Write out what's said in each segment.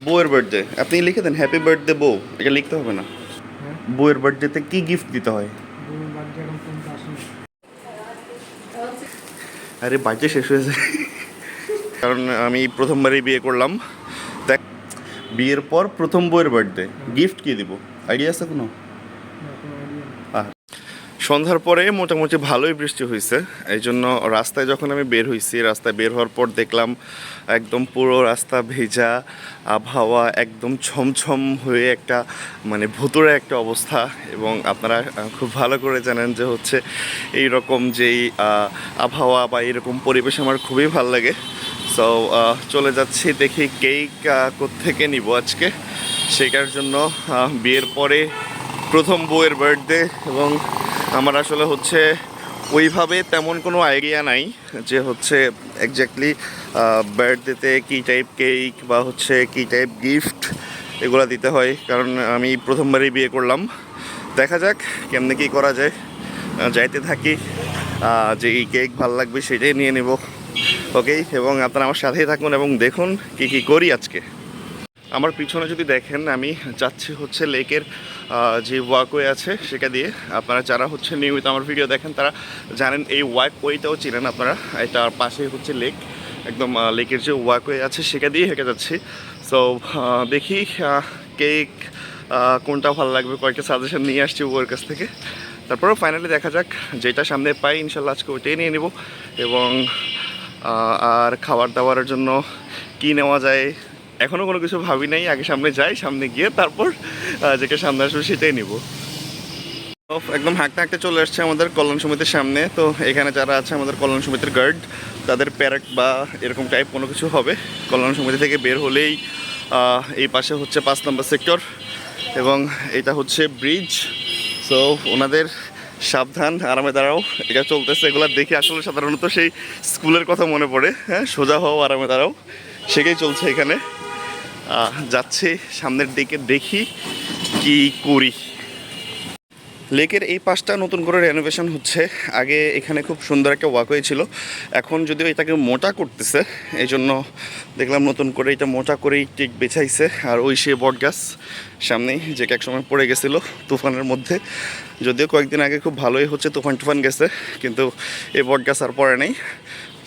বউয়ের বার্থডে আপনি লিখে দেন হ্যাপি বার্থডে বউ, এটা লিখতে হবে না। হ্যাঁ, বউয়ের বার্থডেতে কি গিফট দিতে হয়? বউয়ের বার্থডে এখন পর্যন্ত আসেনি। আরে বার্থডে শেষ হয়েছে। কারণ আমি প্রথমবারই বিয়ে করলাম, দেখ বিয়ের পর প্রথম বউয়ের বার্থডে, গিফট কি দিব আইডিয়া আছে কোনো? না, কোনো idea নেই। সন্ধ্যার পরে মোটামুটি ভালোই বৃষ্টি হয়েছে, এই জন্য রাস্তায় যখন আমি বের হয়েছি, রাস্তায় বের হওয়ার পর দেখলাম একদম পুরো রাস্তা ভেজা, আবহাওয়া একদম ছমছম হয়ে একটা মানে ভুতুড়ে একটা অবস্থা। এবং আপনারা খুব ভালো করে জানেন যে হচ্ছে এই রকম যেই আবহাওয়া বা এরকম পরিবেশ আমার খুবই ভালো লাগে। সো চলে যাচ্ছি, দেখি কেক কোত্থেকে নিব আজকে। সেটার জন্য বিয়ের পরে প্রথম বউয়ের বার্থডে, এবং আমার আসলে হচ্ছে ওইভাবে তেমন কোনো আইডিয়া নাই যে হচ্ছে এক্স্যাক্টলি বার্থডেতে কী টাইপ কেক বা হচ্ছে কী টাইপ গিফট এগুলো দিতে হয়, কারণ আমি প্রথমবারই বিয়ে করলাম। দেখা যাক কেমনে কী করা যায়, যাইতে থাকি, যে এই কেক ভালো লাগবে সেটাই নিয়ে নেব। ওকে, এবং আপনারা আমার সাথেই থাকুন এবং দেখুন কী কী করি আজকে। আমার পিছনে যদি দেখেন, আমি যাচ্ছি হচ্ছে লেকের যে ওয়াকওয়ে আছে সেটা দিয়ে। আপনারা যারা হচ্ছে নিয়মিত আমার ভিডিও দেখেন তারা জানেন, এই ওয়াকওয়েটাও চিনেন আপনারা। এটার পাশেই হচ্ছে লেক, একদম লেকের যে ওয়াকওয়ে আছে সেটা দিয়ে হেঁটে যাচ্ছি। সো দেখি কেক কোনটা ভালো লাগবে, কয়েকটা সাজেশন নিয়ে আসছি ওর কাছ থেকে। তারপরেও ফাইনালি দেখা যাক, যেটা সামনে পাই ইনশাল্লাহ আজকে ওইটাই নিয়ে নেব। এবং আর খাবার দাবারের জন্য কী নেওয়া যায় এখনও কোনো কিছু ভাবি নাই, আগে সামনে যাই, সামনে গিয়ে তারপর যেটা সামনে আসবে সেটাই নিব। একদম হাঁটতে হাঁটতে চলে আসছে আমাদের কল্যাণ সমিতির সামনে। তো এখানে যারা আছে আমাদের কল্যাণ সমিতির গার্ড, তাদের প্যারেড বা এরকম টাইপ কোনো কিছু হবে। কল্যাণ সমিতি থেকে বের হলেই এই পাশে হচ্ছে 5 নম্বর সেক্টর এবং এটা হচ্ছে ব্রিজ। সো ওনাদের সাবধান, আরামে দাঁড়াও, এটা চলতেছে। এগুলো দেখে আসলে সাধারণত সেই স্কুলের কথা মনে পড়ে। হ্যাঁ, সোজা হও, আরামে দাঁড়াও, সেটাই চলছে এখানে। যাচ্ছে সামনের দিকে, দেখি কি করি। লেকের এই পাশটা নতুন করে রেনোভেশন হচ্ছে। আগে এখানে খুব সুন্দর একটা ওয়াকওয়ে ছিল, এখন যদিও এটাকে মোটা করতেছে, এই জন্য দেখলাম নতুন করে এটা মোটা করেই ঠিক বেছাইছে। আর ওই সে বট গাছ সামনেই, যেটা একসময় পড়ে গেছিলো তুফানের মধ্যে। যদিও কয়েকদিন আগে খুব ভালোই হচ্ছে, তুফান গেছে, কিন্তু এই বট গাছ আর পড়ে নেই।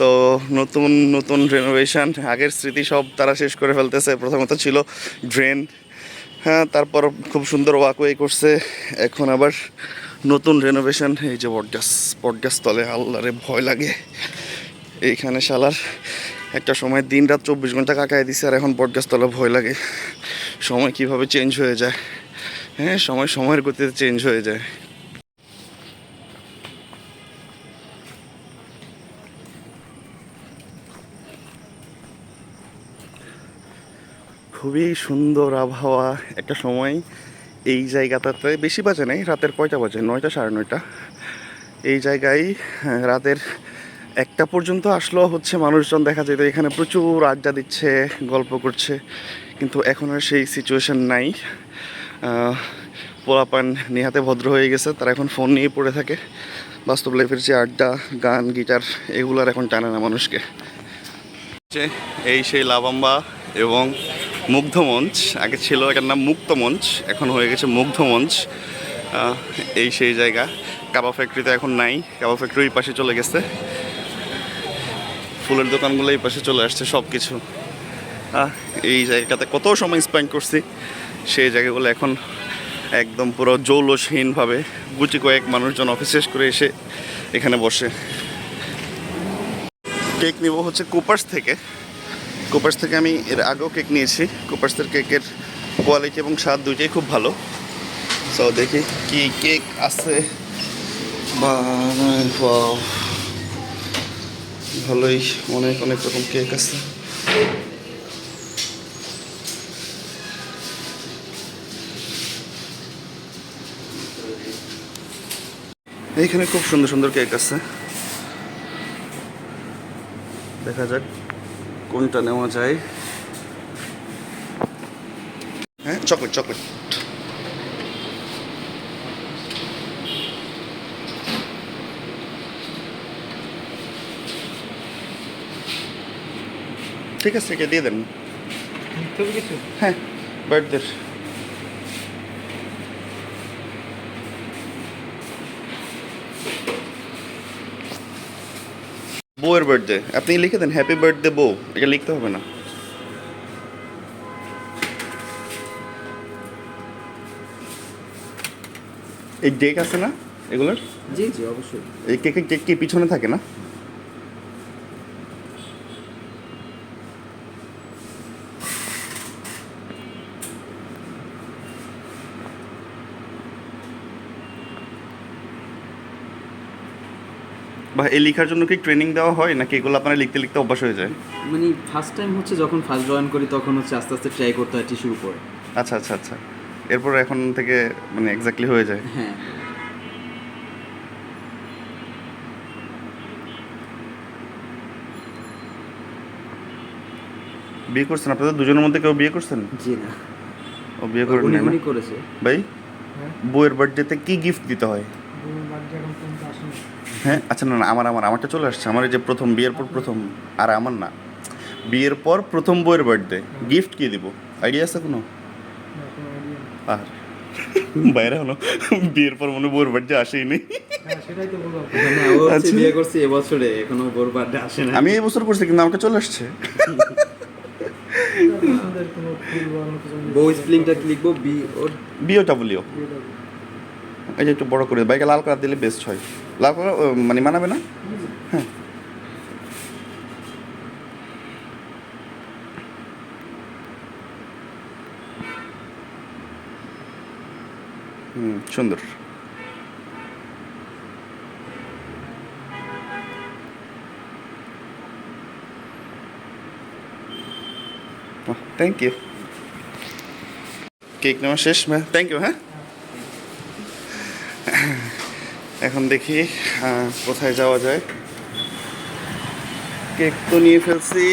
তো নতুন নতুন রেনোভেশন, আগের স্মৃতি সব তারা শেষ করে ফেলতেছে। প্রথমত ছিল ড্রেন, হ্যাঁ, তারপর খুব সুন্দর ওয়াকওয়ে করছে, এখন আবার নতুন রেনোভেশন। এই যে বটগাছ তলে আল্লাহরে ভয় লাগে। এইখানে শালার একটা সময় দিন রাত 24 ঘন্টা কাটায় দিছে, আর এখন বটগাছ তলে ভয় লাগে। সময় কিভাবে চেঞ্জ হয়ে যায়। হ্যাঁ, সময়ের গতিতে চেঞ্জ হয়ে যায়। খুবই সুন্দর আবহাওয়া। একটা সময় এই জায়গাটাতে বেশি বাজে নাই, রাতের কয়টা বাজে, 9টা 9:30। এই জায়গায় রাতের 1টা পর্যন্ত আসলেও হচ্ছে মানুষজন দেখা যেত এখানে প্রচুর আড্ডা দিচ্ছে, গল্প করছে। কিন্তু এখন আর সেই সিচুয়েশন নাই। পোলাপান নেহাতে ভদ্র হয়ে গেছে, তারা এখন ফোন নিয়ে পড়ে থাকে। বাস্তব লাইফের যে আড্ডা, গান, গিটার এগুলোর এখন টানে না মানুষকে। এই সেই লাবাম্বা এবং মুগ্ধ মঞ্চ, আগে ছিল এটার নাম মুক্ত মঞ্চ, এখন হয়ে গেছে মুগ্ধ মঞ্চ। এই সেই জায়গা। কাবাব ফ্যাক্টরিতে এখন নাই, কাবাব ফ্যাক্টরি এই পাশে চলে গেছে, ফুলের দোকানগুলো এই পাশে চলে আসছে, সব কিছু। এই জায়গাটাতে কত সময় স্পেন্ড করছি, সেই জায়গাগুলো এখন একদম পুরো জৌলসহীনভাবে গুটি কয়েক মানুষজন অফিস শেষ করে এসে এখানে বসে। কেক নিব হচ্ছে কুপার্স থেকে। আমি এর আগেও কেক নিয়েছি। কুপার্সের কেকের কোয়ালিটি এবং স্বাদ দুইটাই খুব ভালো। সো দেখি কি কেক আছে। ভালোই, অনেক রকম কেক আছে। এইখানে খুব সুন্দর সুন্দর কেক আছে, দেখা যাক কোনটা নেওয়া যায়। হ্যাঁ, চকলেট। ঠিক আছে, এটা দিয়ে দেন। ছবি কিছু হ্যাঁ, বার্থডে। বউয়ের বার্থডে, আপনি লিখে দেন হ্যাপি বার্থডে বউ, এটা লিখতে হবে না। এই ডেক আছে না এগুলোর? জি জি অবশ্যই। এই কেকের ডেক কি পিছনে থাকে না? বা এই লেখার জন্য কি ট্রেনিং দেওয়া হয় নাকি এগুলো আপনারা লিখতে লিখতে অভ্যাস হয়ে যায়? মানে ফার্স্ট টাইম হচ্ছে যখন ফার্স্ট জয়েন করি তখন হচ্ছে আস্তে আস্তে ট্রাই করতে হয় টিস্যুর উপরে। আচ্ছা আচ্ছা আচ্ছা, এরপর এখন থেকে মানে এক্স্যাক্টলি হয়ে যায়। হ্যাঁ বিয়ে করছেন আপনাদের দুজনের মধ্যে কেউ বিয়ে করছেন? জি না, ও বিয়ে করেন উনি নাই না? উনি করেছে। ভাই হ্যাঁ বউয়ের বার্থডেতে কি গিফট দিতে হয়? বউয়ের বার্থডে এখন পর্যন্ত আসেনি। হ্যাঁ আচ্ছা, না না, আমারটা চলে আসছে। আমার এই যে প্রথম বিয়ের পর প্রথম, আর আমার না, বিয়ের পর প্রথম বউয়ের বার্থডে, গিফট কি দিব আইডিয়া আছে কোনো? না, কোনো আইডিয়া নেই। আর বাইরে হলো বিয়ের পর মনে হয় বউয়ের বার্থডে আসেই নেই। হ্যাঁ সেটাই তো বললাম। না ও হচ্ছে আচ্ছা। বিয়ে করছে এবছরে, এখনো বোর বার্থডে আসে না। আমি এই বছর করছি কিন্তু আমাকে চলে আসছে। পছন্দের কোনো ফুল বা অন্য কিছু বউ স্প্লিংটা কি লিখবো? বি ওর বিওডব্লিউ, এই যে একটু বড় করে বাইকে লাল কালার দিলে বেস্ট হয়। লাল কালার মানে মানাবে না? হ্যাঁ সুন্দর। Thank you. কেক নেওয়া শেষ? Thank you. হ্যাঁ, এখন দেখি কোথায় যাওয়া যায়। কেক তো নিয়ে ফেলছি।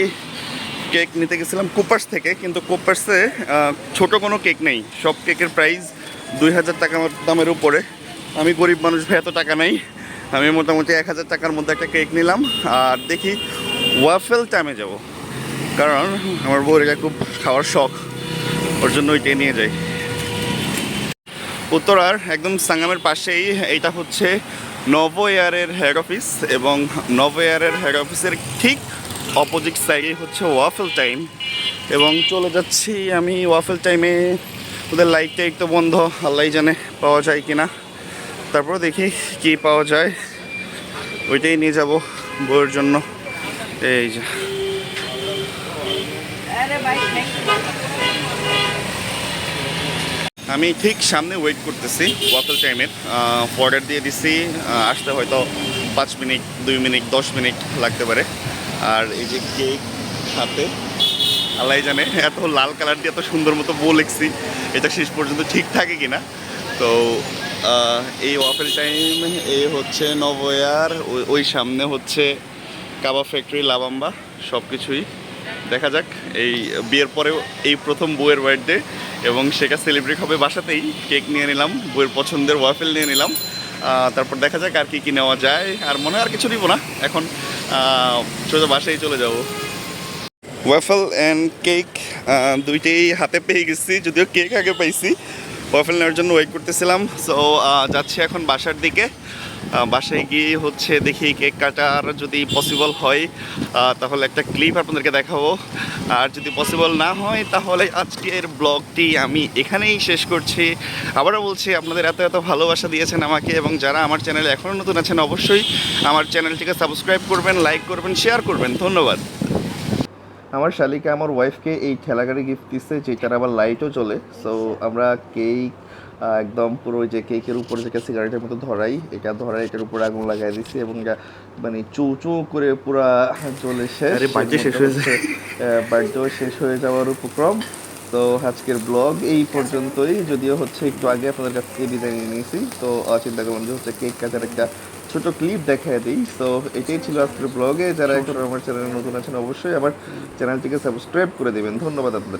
কেক নিতে গেছিলাম কোপার্স থেকে, কিন্তু কোপার্সে ছোট কোনো কেক নেই, সব কেকের প্রাইস 2000 টাকা দামের উপরে। আমি গরিব মানুষ ভাই, এত টাকা নেই। আমি মোটামুটি 1000 টাকার মধ্যে একটা কেক নিলাম। আর দেখি ওয়াফেল টাইমে যাব, কারণ আমার বউর এটা খুব খাওয়ার শখ, ওর জন্য ওইটাই নিয়ে যাই। উত্তরার একদম সাঙ্গামের পাশেই এইটা হচ্ছে নভো এয়ারের হেড অফিস, এবং নভো এয়ারের হেড অফিসের ঠিক অপোজিট সাইডে হচ্ছে ওয়াফেল টাইম, এবং চলে যাচ্ছি আমি ওয়াফেল টাইমে। ওদের লাইট টাইট তো বন্ধ, আল্লাহ জানে পাওয়া যায় কি না। তারপর দেখি কি পাওয়া যায়, ওইটাই নিয়ে যাব বউয়ের জন্য। এই যে আমি ঠিক সামনে ওয়েট করতেছি ওয়াফেল টাইমের, অর্ডার দিয়ে দিছি। আসতে হয়তো 5 মিনিট, 2 মিনিট, 10 মিনিট লাগতে পারে। আর এই যে কেক হাতে, আল্লাহ জানে এত লাল কালার দিয়ে এত সুন্দর মতো বউ লিখছি, এটা শেষ পর্যন্ত ঠিক থাকে কিনা। তো এই ওয়াফেল টাইম, এই হচ্ছে নভোয়ার, ওই সামনে হচ্ছে কাবাব ফ্যাক্টরি, লাবাম্বা, সব কিছুই দেখা যাক। এই বিয়ের পরেও এই প্রথম বউয়ের বার্থডে, এবং সেটা সেলিব্রেট হবে বাসাতেই। কেক নিয়ে নিলাম, বউয়ের পছন্দের ওয়াফেল নিয়ে নিলাম। তারপর দেখা যাক আর কি নেওয়া যায়। আর মনে হয় আর কিছু নিব না এখন, সোজা বাসায় চলে যাব। ওয়াফেল অ্যান্ড কেক দুইটাই হাতে পেয়ে গেছি, যদিও কেক আগে পাইছি। ওয়াফেল নেওয়ার জন্য ওয়েট করতেছিলাম। সো যাচ্ছি এখন বাসার দিকে। বাসায় গিয়ে হচ্ছে দেখি কেক কাটার যদি পসিবল হয় তাহলে একটা ক্লিপ আপনাদেরকে দেখাবো। আর যদি পসিবল না হয় তাহলে আজকের ব্লগটি আমি এখানেই শেষ করছি। আবারও বলছি, আপনাদের এত এত ভালোবাসা দিয়েছেন আমাকে, এবং যারা আমার চ্যানেলে এখনও নতুন আছেন অবশ্যই আমার চ্যানেলটিকে সাবস্ক্রাইব করবেন, লাইক করবেন, শেয়ার করবেন। ধন্যবাদ। আমার শালিকা আমার ওয়াইফকে এই ঠেলাগাড়ি গিফট দিচ্ছে, যেটার আবার লাইটও চলে। সো আমরা কেক একদম পুরো ওই যে কেকের উপরে যে সিগারেটের মতো ধরাই, এটা ধরাই, এটার উপরে আগুন লাগাই দিচ্ছি, এবং এটা মানে চু চু করে পুরা জ্বলে শেষ। বার্থডে শেষ হয়ে যায়, বার্থডেও শেষ হয়ে যাওয়ার উপক্রম। তো আজকের ব্লগ এই পর্যন্তই, যদিও হচ্ছে একটু আগে আপনাদের কাছ থেকে বিদায় নিয়ে নিয়েছি। তো চিন্তা করলাম যে হচ্ছে কেক কাটার একটা ছোট ক্লিপ দেখায় দিই। তো এটাই ছিল আজকের ব্লগে। যারা এখন আমার চ্যানেলে নতুন আছেন অবশ্যই আমার চ্যানেলটিকে সাবস্ক্রাইব করে দেবেন। ধন্যবাদ আপনাদের।